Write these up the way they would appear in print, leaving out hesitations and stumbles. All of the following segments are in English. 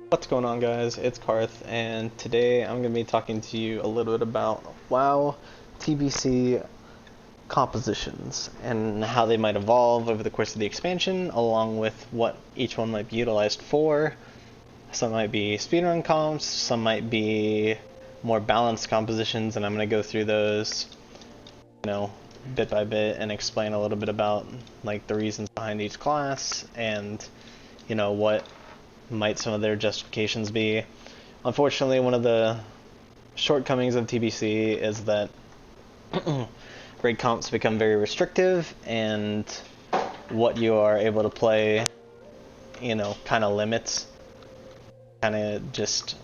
What's going on, guys? It's Karth, and today I'm going to be talking to you a little bit about WoW TBC compositions and how they might evolve over the course of the expansion, along with what each one might be utilized for. Some might be speedrun comps, some might be more balanced compositions, and I'm going to go through those, bit by bit and explain a little bit about like the reasons behind each class and what might some of their justifications be. Unfortunately, one of the shortcomings of TBC is that raid comps become very restrictive, and what you are able to play, kind of limits, kind of just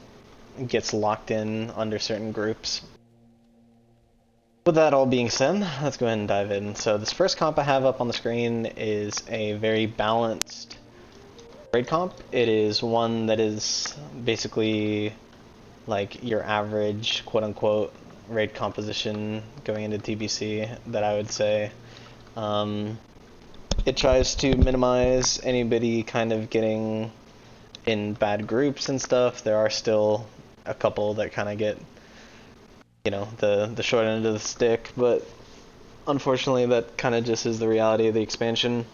gets locked in under certain groups. With that all being said, let's go ahead and dive in. So this first comp I have up on the screen is a very balanced raid comp. It is one that is basically like your average quote-unquote raid composition going into TBC that I would say. It tries to minimize anybody kind of getting in bad groups and stuff. There are still a couple that kind of get the short end of the stick, but unfortunately that kind of just is the reality of the expansion.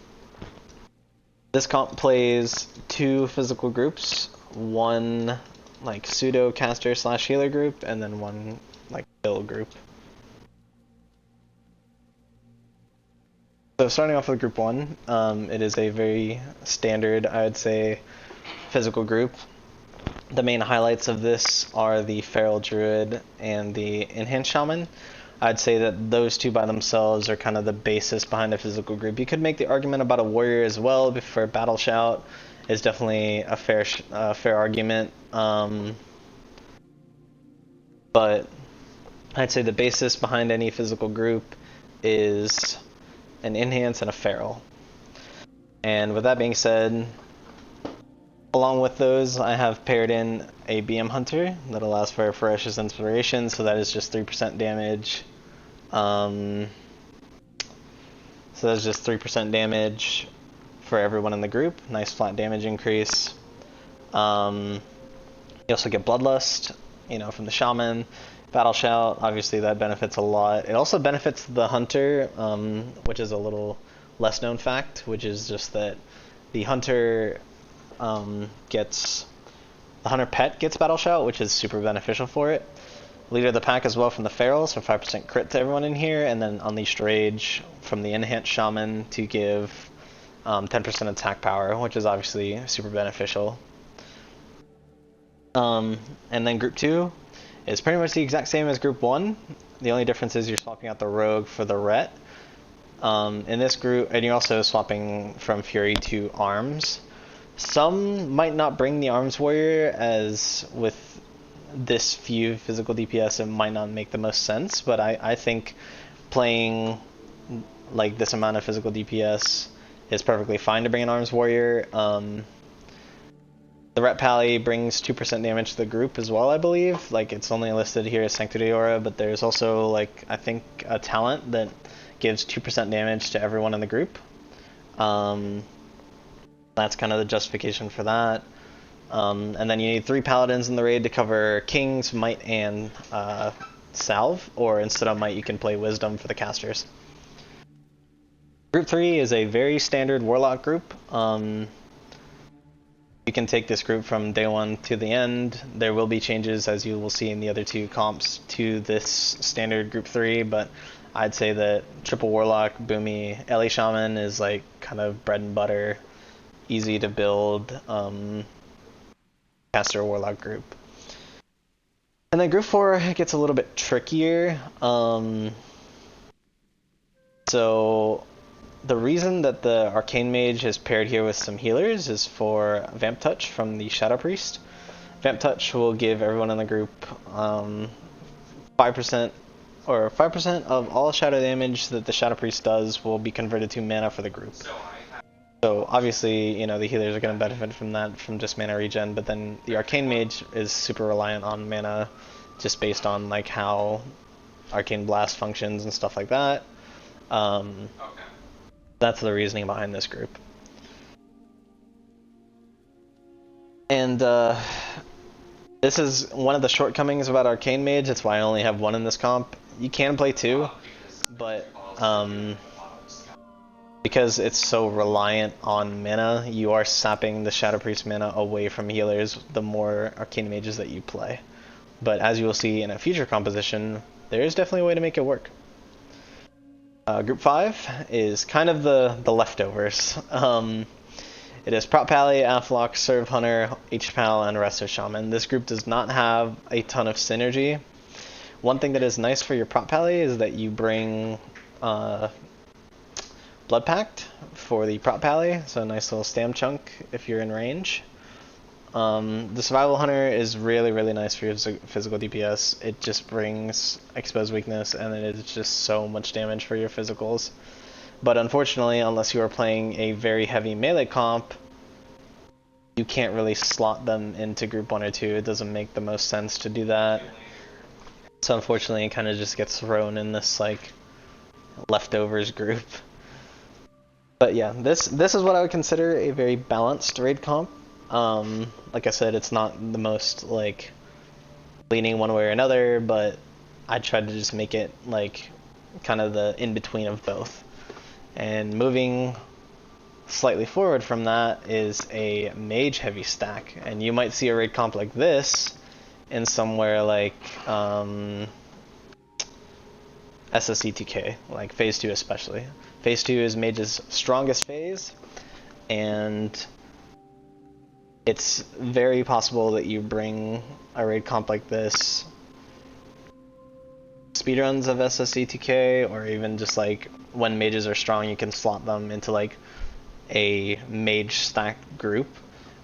This comp plays two physical groups, one like pseudo caster / healer group, and then one like kill group. So starting off with group one, it is a very standard, I would say, physical group. The main highlights of this are the feral druid and the enhanced shaman. I'd say that those two by themselves are kind of the basis behind a physical group. You could make the argument about a warrior as well, for battle shout is definitely a fair argument. But I'd say the basis behind any physical group is an enhance and a feral. And with that being said, along with those, I have paired in a BM Hunter that allows for Ferocious Inspiration, so that is just 3% damage. So that's just 3% damage for everyone in the group. Nice flat damage increase. You also get Bloodlust, from the Shaman. Battle Shout, obviously that benefits a lot. It also benefits the Hunter, which is a little less known fact, which is just that the Hunter the Hunter pet gets Battle Shout, which is super beneficial for it. Leader of the pack as well from the feral, so 5% crit to everyone in here, and then Unleashed Rage from the enhanced shaman to give 10% attack power, which is obviously super beneficial. And then group 2 is pretty much the exact same as group 1. The only difference is you're swapping out the rogue for the ret. In this group, and you're also swapping from fury to arms. Some might not bring the arms warrior, as with this few physical DPS it might not make the most sense, but I think playing like this amount of physical DPS is perfectly fine to bring an arms warrior. The Ret Pally brings 2% damage to the group as well, I believe. Like, it's only listed here as Sanctity Aura, but there's also, like, I think a talent that gives 2% damage to everyone in the group. That's kind of the justification for that. And then you need 3 paladins in the raid to cover Kings, Might, and Salve, or instead of Might you can play Wisdom for the casters. Group 3 is a very standard Warlock group. You can take this group from day 1 to the end. There will be changes, as you will see in the other 2 comps, to this standard group 3, but I'd say that triple Warlock, Boomy, Ellie Shaman is like kind of bread and butter, easy to build caster Warlock group. And then group 4 gets a little bit trickier. So the reason that the Arcane Mage is paired here with some healers is for Vamp Touch from the Shadow Priest. Vamp Touch will give everyone in the group 5% of all shadow damage that the Shadow Priest does will be converted to mana for the group. So obviously, the healers are going to benefit from that, from just mana regen, but then the Arcane Mage is super reliant on mana just based on like how Arcane Blast functions and stuff like that. Okay. That's the reasoning behind this group. And this is one of the shortcomings about Arcane Mage. That's why I only have one in this comp. You can play two, but because it's so reliant on mana, you are sapping the Shadow Priest mana away from healers the more Arcane Mages that you play. But as you will see in a future composition, there is definitely a way to make it work. Group 5 is kind of the leftovers. It is Prot Pally, Aflock, Serve Hunter, H-Pal, and Resto Shaman. This group does not have a ton of synergy. One thing that is nice for your Prot Pally is that you bring Blood Pact for the Prot Pally, so a nice little stam chunk if you're in range. The Survival Hunter is really, really nice for your physical DPS. It just brings Exposed Weakness, and it is just so much damage for your physicals. But unfortunately, unless you are playing a very heavy melee comp, you can't really slot them into Group 1 or 2. It doesn't make the most sense to do that. So unfortunately, it kind of just gets thrown in this, like, leftovers group. But yeah, this is what I would consider a very balanced raid comp. Like I said, it's not the most, like, leaning one way or another, but I tried to just make it, like, kind of the in-between of both. And moving slightly forward from that is a Mage-heavy stack. And you might see a raid comp like this in somewhere like SSE2K, like Phase 2 especially. Phase 2 is Mage's strongest phase, and it's very possible that you bring a raid comp like this, speedruns of SSE2K, or even just like when mages are strong, you can slot them into like a mage stack group,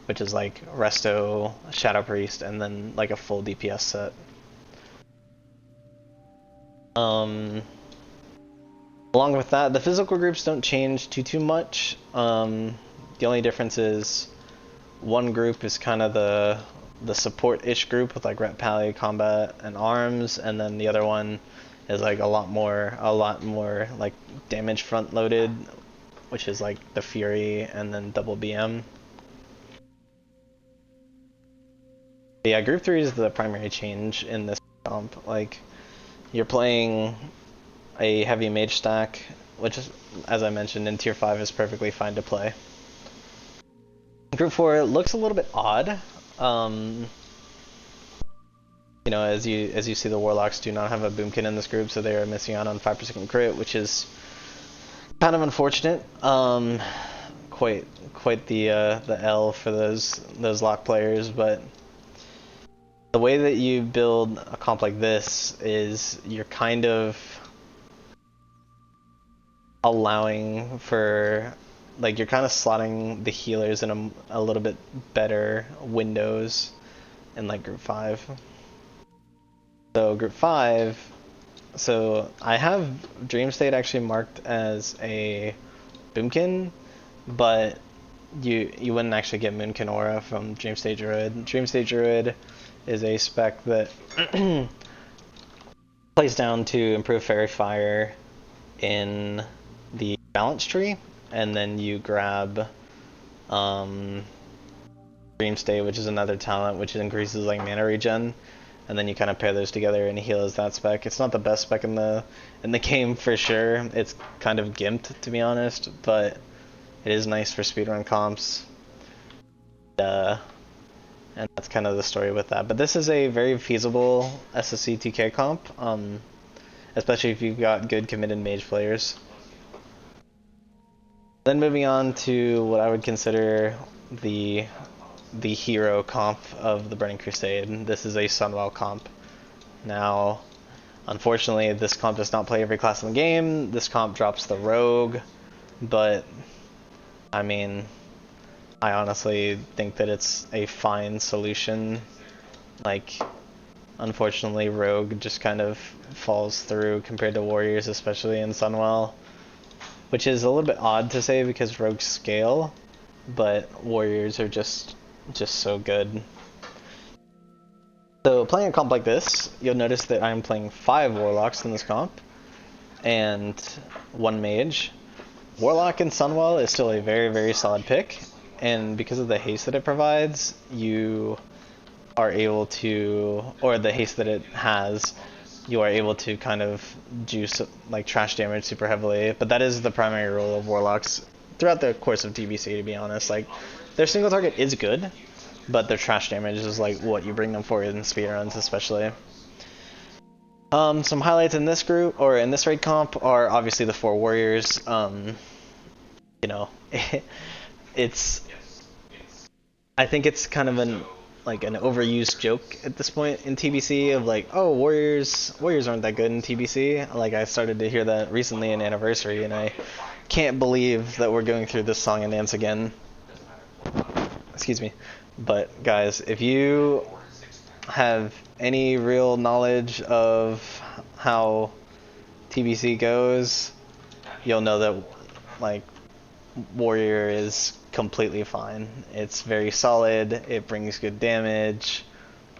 which is like Resto, Shadow Priest, and then like a full DPS set. Along with that, the physical groups don't change too much. The only difference is one group is kind of the support-ish group with like Rep Pally, Combat, and Arms, and then the other one is like a lot more like damage front-loaded, which is like the Fury and then double BM. But yeah, Group 3 is the primary change in this comp. Like, you're playing a heavy mage stack, which is, as I mentioned, in Tier 5 is perfectly fine to play. Group 4 looks a little bit odd. You know, as you see, the Warlocks do not have a Boomkin in this group, so they are missing out on 5% crit, which is kind of unfortunate. Quite the L for those lock players, but the way that you build a comp like this is you're kind of allowing for, like, you're kind of slotting the healers in a little bit better windows in like Group 5. So Group 5, so I have Dream State actually marked as a Boomkin, but you wouldn't actually get Moonkin Aura from Dream State Druid. Dream State Druid is a spec that plays down to improve Fairy Fire in the balance tree, and then you grab Dream State, which is another talent which increases like mana regen, and then you kind of pair those together and heal as that spec. It's not the best spec in the game for sure. It's kind of gimped, to be honest, but it is nice for speedrun comps. And that's kind of the story with that. But this is a very feasible SSE 2K comp, especially if you've got good committed mage players. Then moving on to what I would consider the hero comp of the Burning Crusade. This is a Sunwell comp. Now, unfortunately, this comp does not play every class in the game. This comp drops the Rogue, but I mean, I honestly think that it's a fine solution. Like, unfortunately, Rogue just kind of falls through compared to Warriors, especially in Sunwell, which is a little bit odd to say because Rogues scale, but Warriors are just so good. So playing a comp like this, you'll notice that I'm playing 5 Warlocks in this comp, and 1 Mage. Warlock in Sunwell is still a very, very solid pick, and because of the haste that it provides, you are able to, or the haste that it has, you are able to kind of juice like trash damage super heavily. But that is the primary role of warlocks throughout the course of TBC, to be honest. Like, their single target is good, but their trash damage is like what you bring them for in speedruns, especially. Some highlights in this group, or in this raid comp, are obviously the 4 warriors. You know, I think it's kind of an overused joke at this point in TBC of like, oh, warriors aren't that good in TBC. Like, I started to hear that recently in Anniversary, and I can't believe that we're going through this song and dance again. Excuse me. But guys, if you have any real knowledge of how TBC goes, you'll know that like warrior is completely fine. It's very solid, it brings good damage,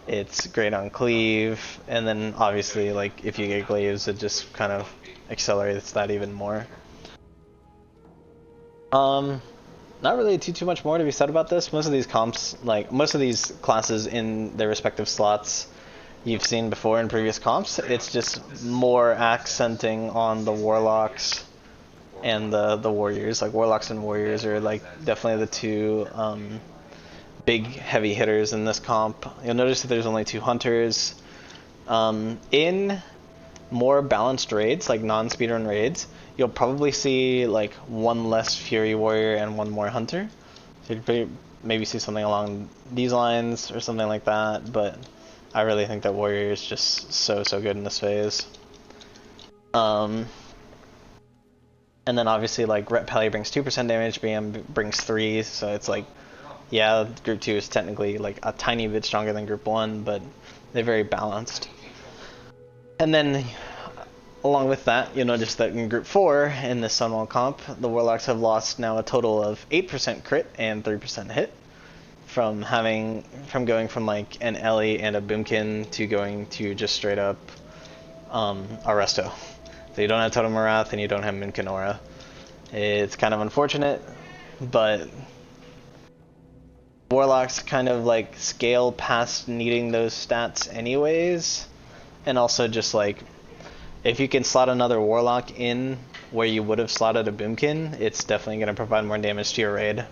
it's great on cleave, and then obviously like if you get glaives, it just kind of accelerates that even more. Not really too much more to be said about this. Most of these comps, like most of these classes in their respective slots, you've seen before in previous comps. It's just more accenting on the warlocks and the warriors. Like, warlocks and warriors are like definitely the two big heavy hitters in this comp. You'll notice that there's only 2 hunters. In more balanced raids, like non-speedrun raids, you'll probably see like 1 less fury warrior and 1 more hunter. So you'd maybe see something along these lines or something like that, but I really think that warrior is just so good in this phase. And then obviously like Rep Pally brings 2% damage, BM brings 3, so it's like, yeah, Group 2 is technically like a tiny bit stronger than Group 1, but they're very balanced. And then along with that, you'll notice that in Group 4, in this Sunwell comp, the Warlocks have lost now a total of 8% crit and 3% hit, from going from like an Ellie and a Boomkin to going to just straight up Arresto. So you don't have Totem of Wrath and you don't have Boomkin Aura. It's kind of unfortunate, but Warlocks kind of like scale past needing those stats anyways, and also just like, if you can slot another Warlock in where you would have slotted a Boomkin, it's definitely going to provide more damage to your raid.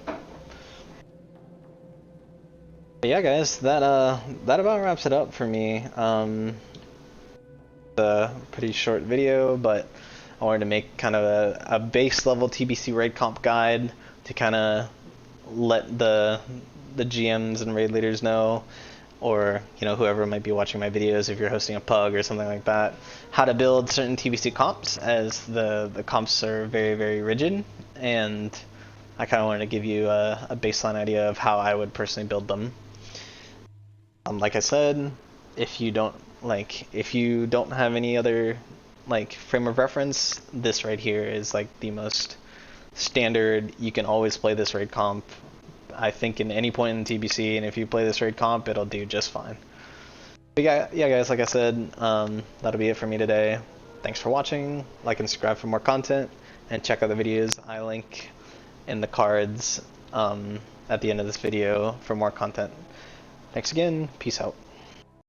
But yeah, guys, that about wraps it up for me. A pretty short video, but I wanted to make kind of a base level TBC raid comp guide to kind of let the GMs and raid leaders know, or whoever might be watching my videos, if you're hosting a pug or something like that, how to build certain TBC comps, as the comps are very rigid, and I kind of wanted to give you a baseline idea of how I would personally build them. Like I said, if you don't have any other like frame of reference, this right here is like the most standard. You can always play this raid comp, I think, in any point in TBC, and if you play this raid comp, it'll do just fine. But yeah guys, like I said, that'll be it for me today. Thanks for watching. Like and subscribe for more content, and check out the videos I link in the cards at the end of this video for more content. Thanks again. Peace out.